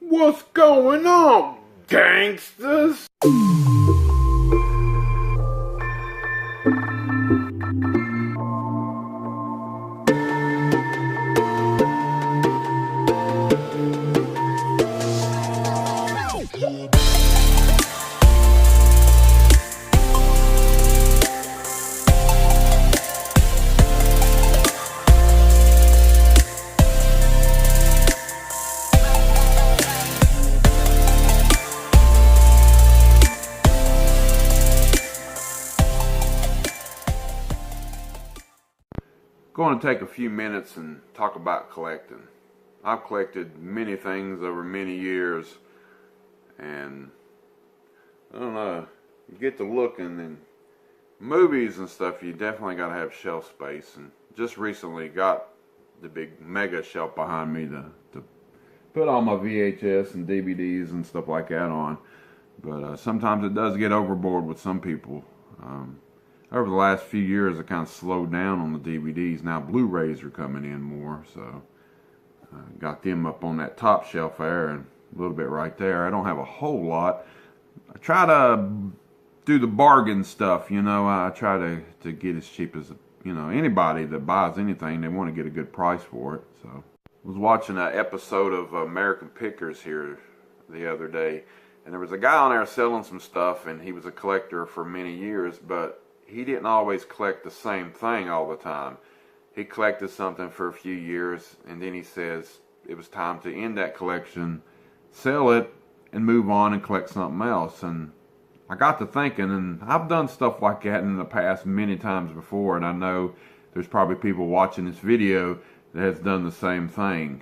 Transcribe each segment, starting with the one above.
What's going on, gangsters? Going to take a few minutes and talk about collecting. I've collected many things over many years, and I don't know, you get to looking and movies and stuff, you definitely got to have shelf space, and just recently got the big mega shelf behind me to put all my VHS and DVDs and stuff like that on. But sometimes it does get overboard with some people. Over the last few years, I kind of slowed down on the DVDs. Now Blu-rays are coming in more, so got them up on that top shelf there and a little bit right there. I don't have a whole lot. I try to do the bargain stuff, you know. I try to get as cheap as, you know, anybody that buys anything, they want to get a good price for it. So I was watching an episode of American Pickers here the other day, and there was a guy on there selling some stuff, and he was a collector for many years, but he didn't always collect the same thing all the time. He collected something for a few years, and then he says it was time to end that collection, sell it, and move on and collect something else. And I got to thinking, and I've done stuff like that in the past many times before, and I know there's probably people watching this video that has done the same thing.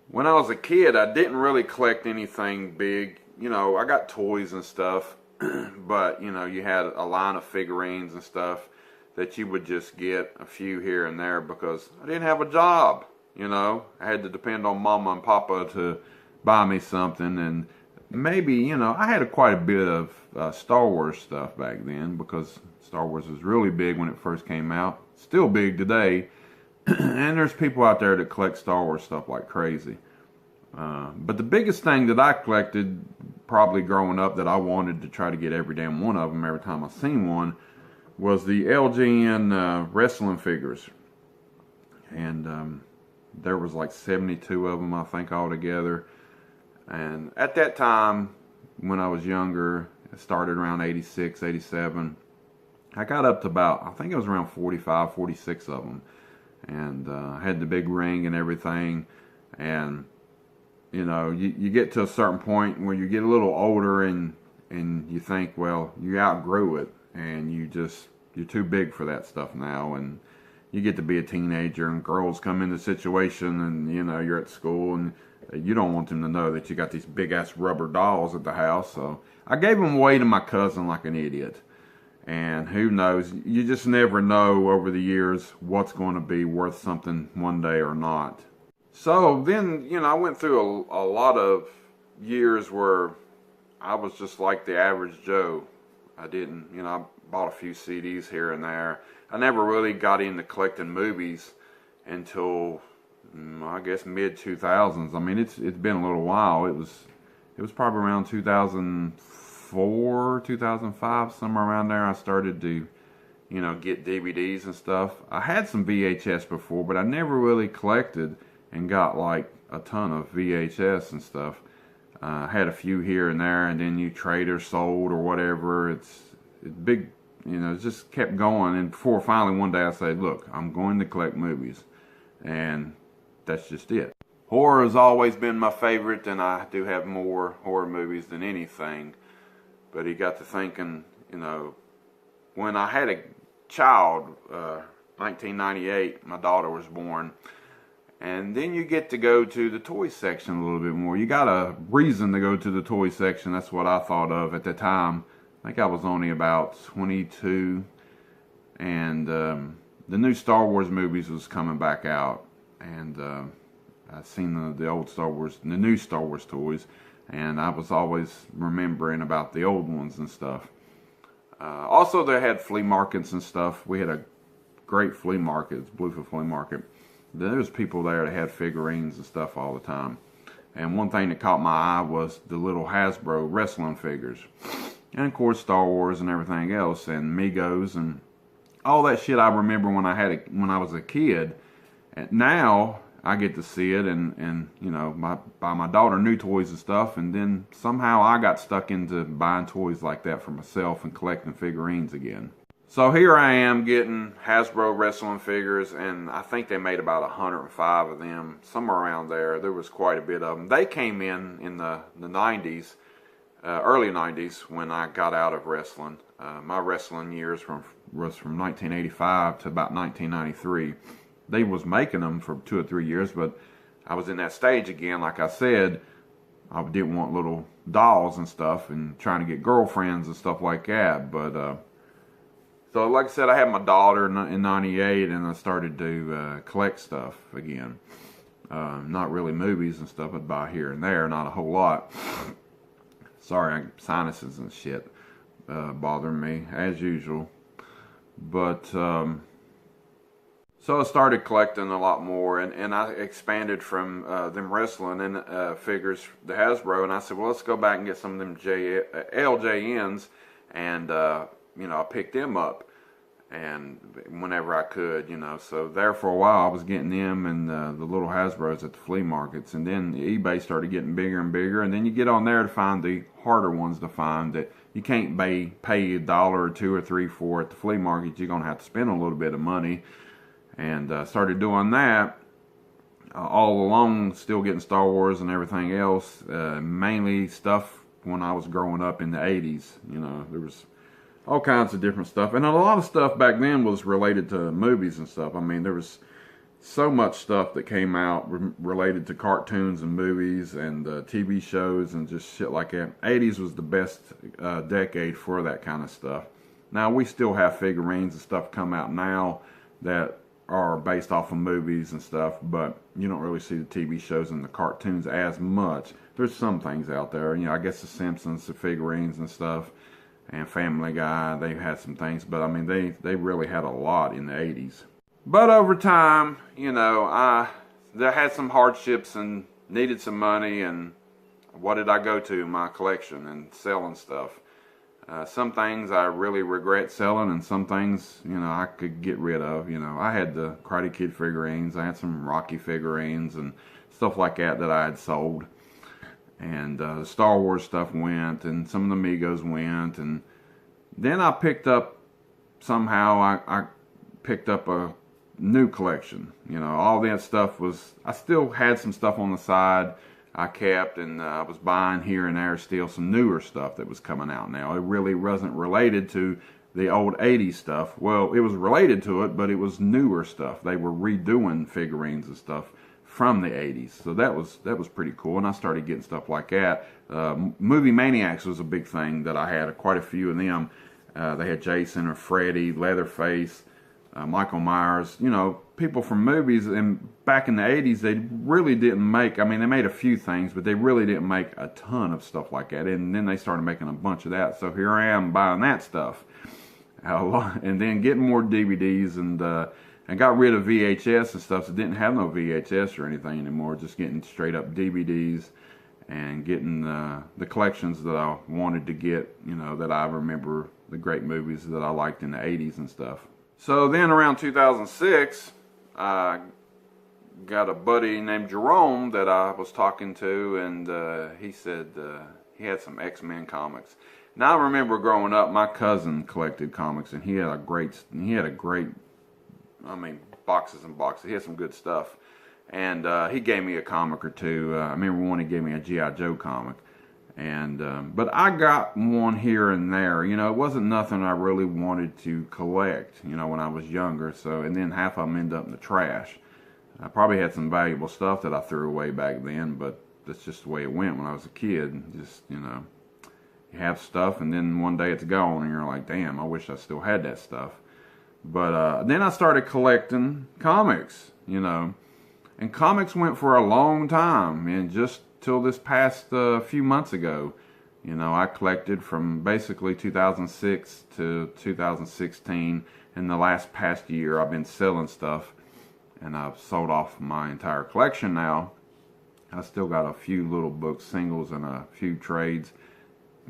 When I was a kid, I didn't really collect anything big. You know, I got toys and stuff. But, you know, you had a line of figurines and stuff that you would just get a few here and there because I didn't have a job, you know. I had to depend on Mama and Papa to buy me something, and maybe, you know, I had quite a bit of Star Wars stuff back then because Star Wars was really big when it first came out. Still big today, and there's people out there that collect Star Wars stuff like crazy. But the biggest thing that I collected probably growing up that I wanted to try to get every damn one of them every time I seen one was the LJN wrestling figures. And there was like 72 of them, I think, altogether. And at that time, when I was younger, it started around 86, 87, I got up to about, I think it was around 45, 46 of them. And I had the big ring and everything. And you know, you get to a certain point where you get a little older and you think, well, you outgrew it and you're too big for that stuff now, and you get to be a teenager and girls come in the situation and, you know, you're at school and you don't want them to know that you got these big ass rubber dolls at the house. So I gave them away to my cousin like an idiot. And who knows, you just never know over the years what's going to be worth something one day or not. So then, you know, I went through a lot of years where I was just like the average Joe. I didn't, you know, I bought a few CDs here and there. I never really got into collecting movies until, I guess, mid-2000s. I mean, it's been a little while. It was probably around 2004, 2005, somewhere around there. I started to, you know, get DVDs and stuff. I had some VHS before, but I never really collected and got like a ton of VHS and stuff. Had a few here and there, and then you trade or sold or whatever. It's big, you know, it just kept going. And before finally one day I said, look, I'm going to collect movies. And that's just it. Horror has always been my favorite, and I do have more horror movies than anything. But he got to thinking, you know, when I had a child, 1998, my daughter was born. And then you get to go to the toy section a little bit more. You got a reason to go to the toy section. That's what I thought of at the time. I think I was only about 22. And the new Star Wars movies was coming back out. And I seen the old Star Wars, the new Star Wars toys. And I was always remembering about the old ones and stuff. Also, they had flea markets and stuff. We had a great flea market, Bluefield Flea Market. There's people there that had figurines and stuff all the time. And one thing that caught my eye was the little Hasbro wrestling figures. And of course Star Wars and everything else, and Migos and all that shit I remember when I was a kid. And now I get to see it and you know, buy my daughter new toys and stuff, and then somehow I got stuck into buying toys like that for myself and collecting figurines again. So here I am getting Hasbro wrestling figures, and I think they made about 105 of them, somewhere around there. There was quite a bit of them. They came in the 90s, early 90s, when I got out of wrestling. My wrestling years was from 1985 to about 1993. They was making them for 2 or 3 years, but I was in that stage again. Like I said, I didn't want little dolls and stuff and trying to get girlfriends and stuff like that. But so like I said, I had my daughter in 98, and I started to collect stuff again. Not really movies and stuff, but buy here and there, not a whole lot. Sorry, sinuses and shit bothering me as usual. But so I started collecting a lot more, and I expanded from them wrestling and figures, the Hasbro, and I said, well, let's go back and get some of them LJNs, and you know, I picked them up, and whenever I could, you know. So there for a while I was getting them and the little Hasbros at the flea markets, and then eBay started getting bigger and bigger, and then you get on there to find the harder ones to find that you can't pay $1 or $2 or $3 for at the flea market. You're gonna have to spend a little bit of money. And started doing that all along, still getting Star Wars and everything else, mainly stuff when I was growing up in the 80s. You know, there was all kinds of different stuff, and a lot of stuff back then was related to movies and stuff. I mean, there was so much stuff that came out related to cartoons and movies and TV shows and just shit like that. 80s was the best decade for that kind of stuff. Now, we still have figurines and stuff come out now that are based off of movies and stuff, but you don't really see the TV shows and the cartoons as much. There's some things out there, you know, I guess the Simpsons, the figurines and stuff, and Family Guy, they've had some things, but I mean, they really had a lot in the 80s. But over time, you know, I had some hardships and needed some money, and what did I go to? My collection and selling stuff. Some things I really regret selling, and some things, you know, I could get rid of. You know, I had the Karate Kid figurines, I had some Rocky figurines and stuff like that I had sold. And the Star Wars stuff went, and some of the Migos went, and then I picked up, somehow I picked up a new collection. You know, all that stuff was, I still had some stuff on the side I kept, and I was buying here and there still some newer stuff that was coming out now. It really wasn't related to the old 80s stuff. Well, it was related to it, but it was newer stuff. They were redoing figurines and stuff from the 80s. So that was pretty cool, and I started getting stuff like that. Movie Maniacs was a big thing that I had, quite a few of them. They had Jason or Freddy, Leatherface, Michael Myers, you know, people from movies. And back in the 80s, they really didn't make, I mean, they made a few things, but they really didn't make a ton of stuff like that. And then they started making a bunch of that. So here I am buying that stuff. And then getting more DVDs, and got rid of VHS and stuff, so didn't have no VHS or anything anymore, just getting straight up DVDs and getting the collections that I wanted to get, you know, that I remember, the great movies that I liked in the 80s and stuff. So then around 2006, I got a buddy named Jerome that I was talking to, and he said he had some X-Men comics. Now I remember growing up, my cousin collected comics, and he had a great, I mean, boxes and boxes. He had some good stuff. And he gave me a comic or two. I remember one, he gave me a G.I. Joe comic. And but I got one here and there. You know, it wasn't nothing I really wanted to collect, you know, when I was younger. So, and then half of them ended up in the trash. I probably had some valuable stuff that I threw away back then, but that's just the way it went when I was a kid. Just, you know, you have stuff, and then one day it's gone, and you're like, damn, I wish I still had that stuff. But then I started collecting comics, you know. And comics went for a long time, and just till this past few months ago, you know, I collected from basically 2006 to 2016. In the past year, I've been selling stuff, and I've sold off my entire collection now. I still got a few little books, singles, and a few trades.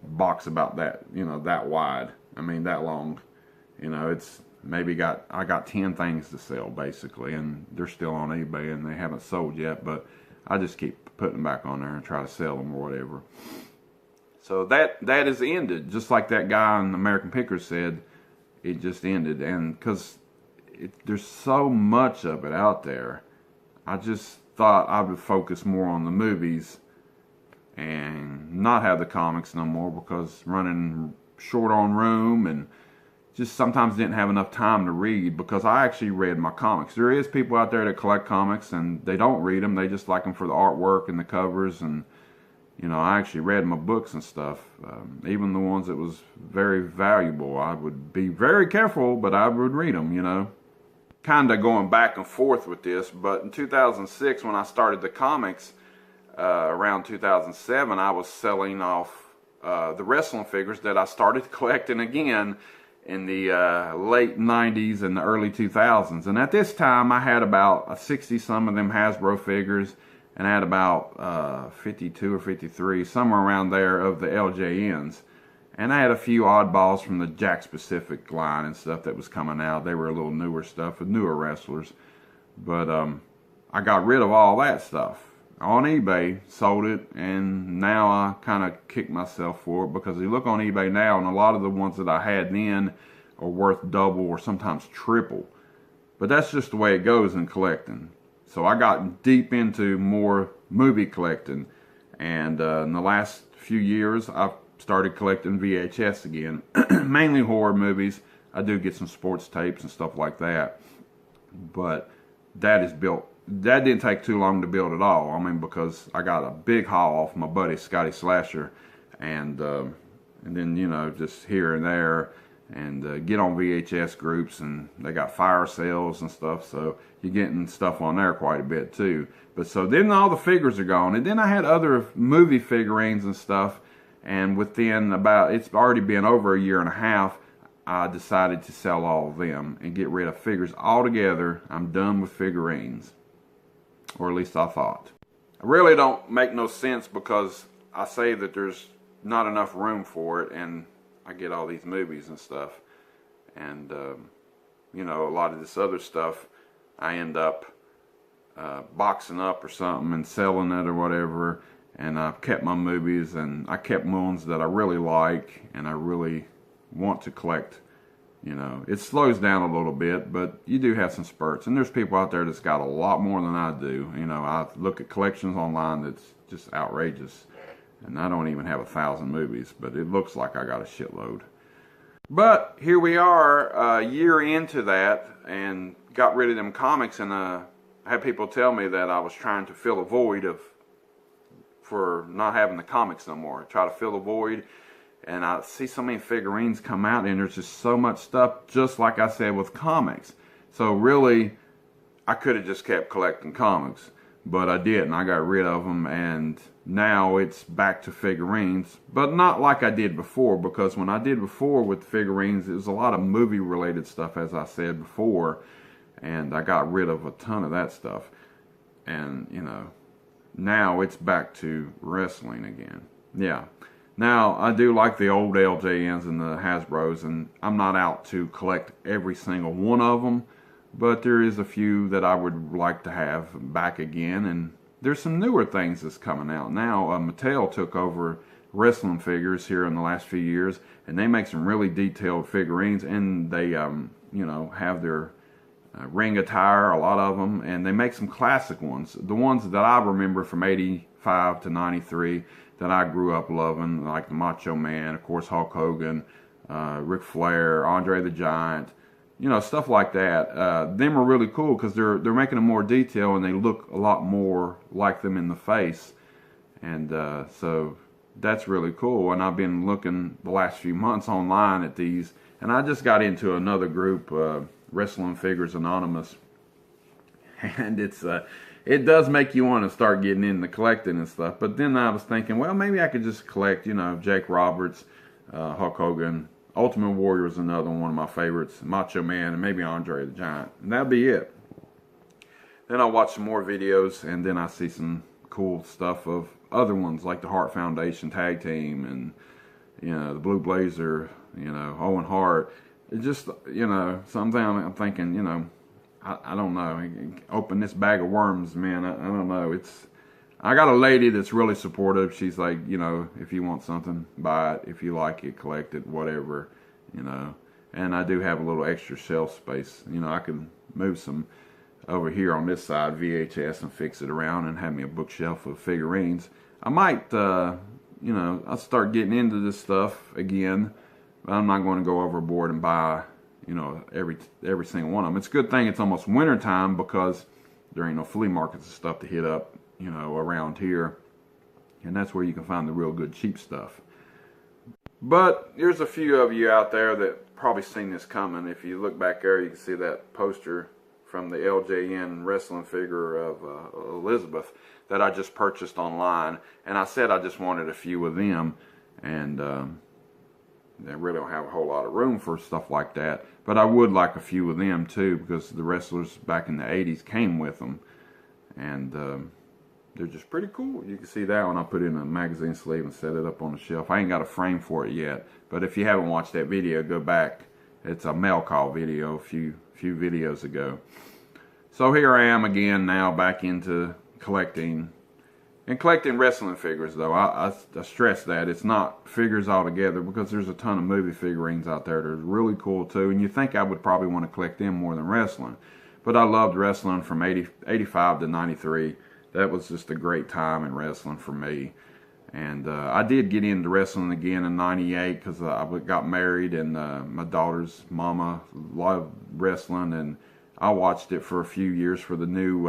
Box about that, you know, that wide. I mean, that long. You know, it's maybe I got 10 things to sell basically, and they're still on eBay and they haven't sold yet, but I just keep putting them back on there and try to sell them or whatever. So that has ended, just like that guy on American Pickers said. It just ended, and because there's so much of it out there, I just thought I would focus more on the movies and not have the comics no more, because running short on room and just sometimes didn't have enough time to read, because I actually read my comics. There is people out there that collect comics and they don't read them. They just like them for the artwork and the covers, and you know, I actually read my books and stuff, even the ones that was very valuable. I would be very careful, but I would read them, you know. Kind of going back and forth with this, but in 2006 when I started the comics, around 2007, I was selling off the wrestling figures that I started collecting again in the late 90s and the early 2000s. And at this time, I had about 60 some of them Hasbro figures, and I had about 52 or 53, somewhere around there, of the LJNs. And I had a few oddballs from the Jack Specific line and stuff that was coming out. They were a little newer stuff with newer wrestlers. But I got rid of all that stuff on eBay, sold it, and now I kind of kick myself for it, because you look on eBay now and a lot of the ones that I had then are worth double or sometimes triple. But that's just the way it goes in collecting. So I got deep into more movie collecting, and in the last few years I've started collecting VHS again, mainly horror movies. I do get some sports tapes and stuff like that, but that didn't take too long to build at all. I mean, because I got a big haul off my buddy Scotty Slasher, and then, you know, just here and there, and get on VHS groups, and they got fire sales and stuff, so you're getting stuff on there quite a bit too. But so then all the figures are gone, and then I had other movie figurines and stuff, and within it's already been over a year and a half, I decided to sell all of them and get rid of figures altogether. I'm done with figurines. Or at least I thought. I really don't make no sense, because I say that there's not enough room for it, and I get all these movies and stuff, and you know, a lot of this other stuff I end up boxing up or something and selling it or whatever, and I've kept my movies, and I kept ones that I really like and I really want to collect. You know, it slows down a little bit, but you do have some spurts. And there's people out there that's got a lot more than I do. You know, I look at collections online that's just outrageous. And I don't even have 1,000 movies, but it looks like I got a shitload. But here we are, a year into that, and got rid of them comics, and I had people tell me that I was trying to fill a void for not having the comics no more. Try to fill a void. And I see so many figurines come out, and there's just so much stuff, just like I said with comics. So really, I could have just kept collecting comics, but I didn't. I got rid of them, and now it's back to figurines, but not like I did before, because when I did before with figurines, it was a lot of movie-related stuff, as I said before, and I got rid of a ton of that stuff. And, you know, now it's back to wrestling again. Yeah. Now, I do like the old LJNs and the Hasbros, and I'm not out to collect every single one of them, but there is a few that I would like to have back again, and there's some newer things that's coming out now. Mattel took over wrestling figures here in the last few years, and they make some really detailed figurines, and they, you know, have their ring attire, a lot of them, and they make some classic ones. The ones that I remember from 85 to 93 that I grew up loving, like the Macho Man, of course Hulk Hogan, Ric Flair, Andre the Giant, you know, stuff like that. Them are really cool because they're making them more detailed, and they look a lot more like them in the face. And so that's really cool. And I've been looking the last few months online at these, and I just got into another group, Wrestling Figures Anonymous, and it does make you want to start getting into collecting and stuff. But then I was thinking, well, maybe I could just collect, you know, Jake Roberts, Hulk Hogan, Ultimate Warrior is another one of my favorites, Macho Man, and maybe Andre the Giant. And that'll be it. Then I'll watch some more videos, and then I see some cool stuff of other ones like the Hart Foundation Tag Team and, you know, the Blue Blazer, you know, Owen Hart. It just, you know, something I'm thinking, you know, I don't know. Open this bag of worms, man. I don't know. I got a lady that's really supportive. She's like, you know, if you want something, buy it. If you like it, collect it, whatever, you know. And I do have a little extra shelf space. You know, I can move some over here on this side, VHS, and fix it around and have me a bookshelf of figurines. I might, you know, I'll start getting into this stuff again. But I'm not going to go overboard and buy, you know, every single one of them. It's a good thing it's almost winter time because there ain't no flea markets and stuff to hit up, you know, around here. And that's where you can find the real good cheap stuff. But there's a few of you out there that probably seen this coming. If you look back there, you can see that poster from the LJN wrestling figure of Elizabeth that I just purchased online. And I said I just wanted a few of them. And they really don't have a whole lot of room for stuff like that. But I would like a few of them too, because the wrestlers back in the 80s came with them. And they're just pretty cool. You can see that one. I put in a magazine sleeve and set it up on the shelf. I ain't got a frame for it yet. But if you haven't watched that video, go back. It's a mail call video a few videos ago. So here I am again now, back into collecting. And collecting wrestling figures, though. I stress that. It's not figures altogether, because there's a ton of movie figurines out there that are really cool, too. And you think I would probably want to collect them more than wrestling. But I loved wrestling from 85 to 93. That was just a great time in wrestling for me. And I did get into wrestling again in 98 because I got married, and my daughter's mama loved wrestling. And I watched it for a few years for the new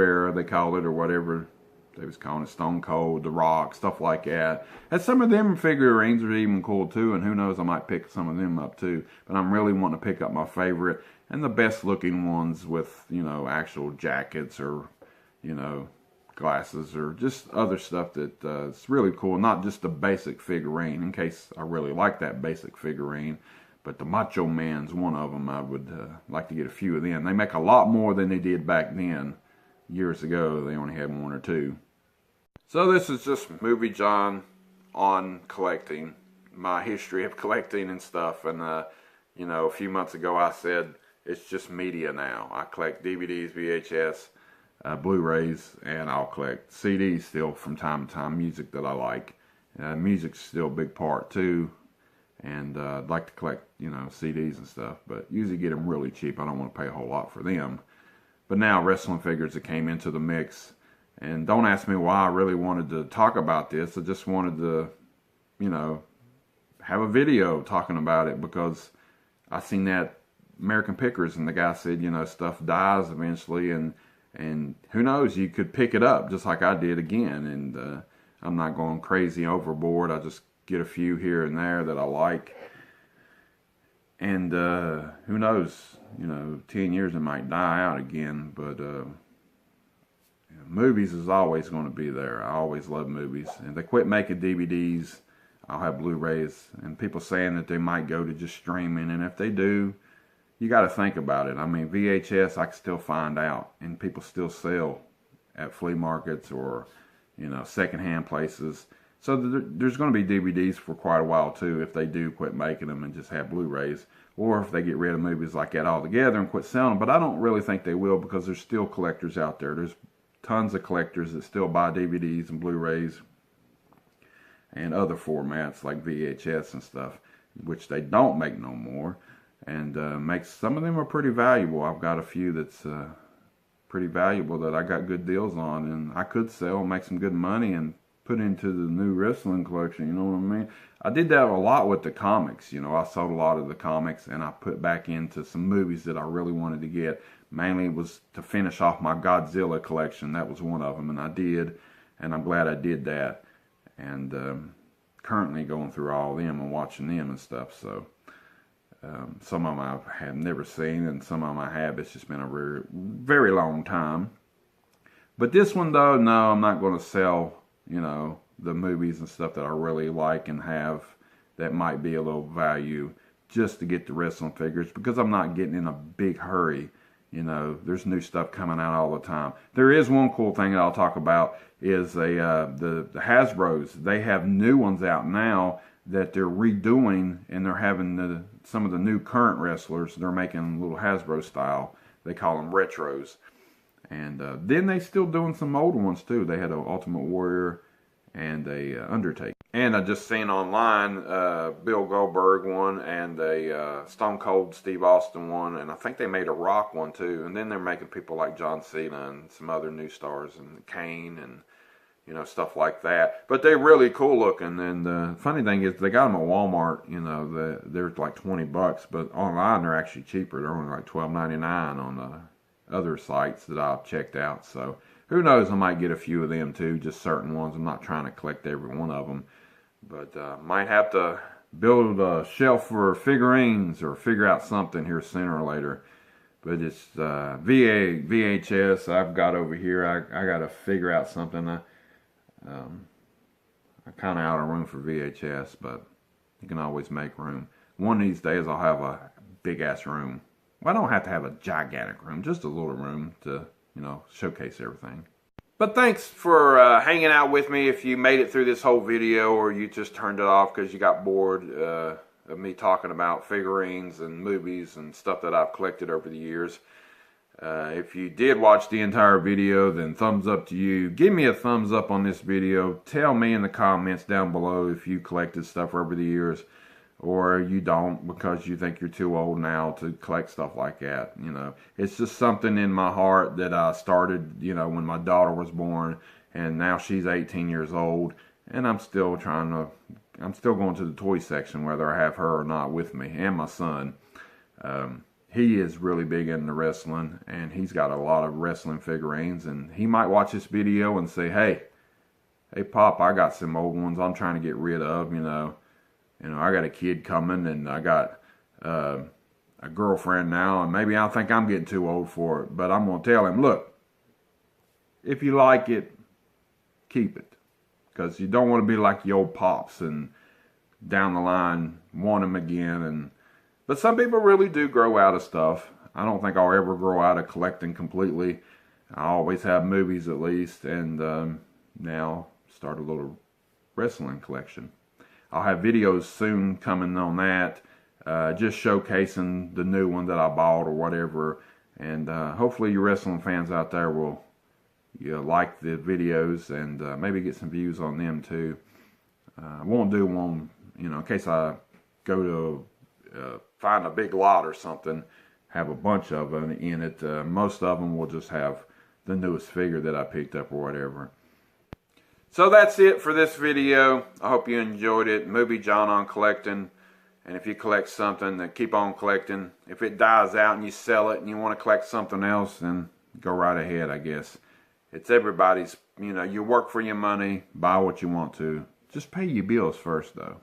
era, they called it, or whatever they was calling it, Stone Cold, The Rock, stuff like that. And some of them figurines are even cool too, and who knows, I might pick some of them up too. But I'm really wanting to pick up my favorite and the best looking ones with, you know, actual jackets or, you know, glasses or just other stuff that it's really cool. Not just the basic figurine, in case I really like that basic figurine. But the Macho Man's one of them. I would like to get a few of them. They make a lot more than they did back then. Years ago, they only had one or two. So this is just MovieJohn on collecting, my history of collecting and stuff. And you know, a few months ago I said it's just media now. I collect DVDs, VHS, Blu-rays, and I'll collect CDs still from time to time, music that I like. Music's still a big part too. And I'd like to collect, you know, CDs and stuff, but usually get them really cheap. I don't want to pay a whole lot for them. But now wrestling figures that came into the mix. And don't ask me why I really wanted to talk about this. I just wanted to, you know, have a video talking about it, because I seen that American Pickers, and the guy said, you know, stuff dies eventually, and who knows, you could pick it up just like I did again. And I'm not going crazy overboard. I just get a few here and there that I like. And who knows, you know, 10 years it might die out again. But movies is always going to be there. I always love movies. And they quit making DVDs, I'll have Blu-rays. And people saying that they might go to just streaming. And if they do, you got to think about it. I mean, VHS I can still find out. And people still sell at flea markets or, you know, secondhand places. So there's going to be DVDs for quite a while too, if they do quit making them and just have Blu-rays, or if they get rid of movies like that altogether and quit selling them. But I don't really think they will, because there's still collectors out there. There's tons of collectors that still buy DVDs and Blu-rays and other formats like VHS and stuff, which they don't make no more. And some of them are pretty valuable. I've got a few that's pretty valuable that I got good deals on, and I could sell, make some good money, and put into the new wrestling collection, you know what I mean? I did that a lot with the comics, you know. I sold a lot of the comics, and I put back into some movies that I really wanted to get. Mainly was to finish off my Godzilla collection. That was one of them, and I did, and I'm glad I did that. And currently going through all of them and watching them and stuff. So some of them I have never seen, and some of them I have. It's just been a very, very long time. But this one, though, no, I'm not going to sell, you know, the movies and stuff that I really like and have that might be a little value just to get the wrestling figures, because I'm not getting in a big hurry. You know, there's new stuff coming out all the time. There is one cool thing that I'll talk about is the Hasbro's. They have new ones out now that they're redoing, and they're having some of the new current wrestlers. They're making little Hasbro style. They call them retros. And then they still doing some old ones too. They had an Ultimate Warrior and a Undertaker. And I just seen online Bill Goldberg one and a Stone Cold Steve Austin one, and I think they made a Rock one too. And then they're making people like John Cena and some other new stars and Kane and, you know, stuff like that. But they're really cool looking. And the funny thing is they got them at Walmart. You know, they're like $20, but online they're actually cheaper. They're only like $12.99 on the other sites that I've checked out. So who knows, I might get a few of them too, just certain ones. I'm not trying to collect every one of them, but might have to build a shelf for figurines or figure out something here sooner or later. But it's VHS I've got over here. I got to figure out something. I'm kind of out of room for VHS, but you can always make room. One of these days I'll have a big ass room. Well, I don't have to have a gigantic room, just a little room to, you know, showcase everything. But thanks for hanging out with me. If you made it through this whole video, or you just turned it off because you got bored of me talking about figurines and movies and stuff that I've collected over the years. If you did watch the entire video, then thumbs up to you. Give me a thumbs up on this video. Tell me in the comments down below if you collected stuff over the years, or you don't because you think you're too old now to collect stuff like that. You know, it's just something in my heart that I started, you know, when my daughter was born, and now she's 18 years old, and I'm still going to the toy section whether I have her or not with me, and my son. He is really big into wrestling, and he's got a lot of wrestling figurines, and he might watch this video and say, hey Pop, I got some old ones I'm trying to get rid of, you know, I got a kid coming, and I got a girlfriend now, and maybe I think I'm getting too old for it. But I'm going to tell him, look, if you like it, keep it. Because you don't want to be like your old pops and down the line want them again. But some people really do grow out of stuff. I don't think I'll ever grow out of collecting completely. I always have movies at least, and now start a little wrestling collection. I'll have videos soon coming on that, just showcasing the new one that I bought or whatever. And hopefully you wrestling fans out there will like the videos and maybe get some views on them too. I won't do one, you know, in case I go to find a big lot or something, have a bunch of them in it. Most of them will just have the newest figure that I picked up or whatever. So that's it for this video. I hope you enjoyed it. MovieJohn on collecting. And if you collect something, then keep on collecting. If it dies out and you sell it and you want to collect something else, then go right ahead, I guess. It's everybody's, you know, you work for your money, buy what you want to. Just pay your bills first, though.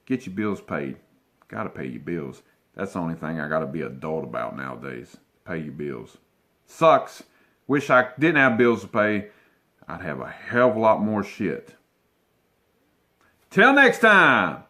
Get your bills paid. Got to pay your bills. That's the only thing I got to be adult about nowadays. Pay your bills. Sucks. Wish I didn't have bills to pay. I'd have a hell of a lot more shit. Till next time.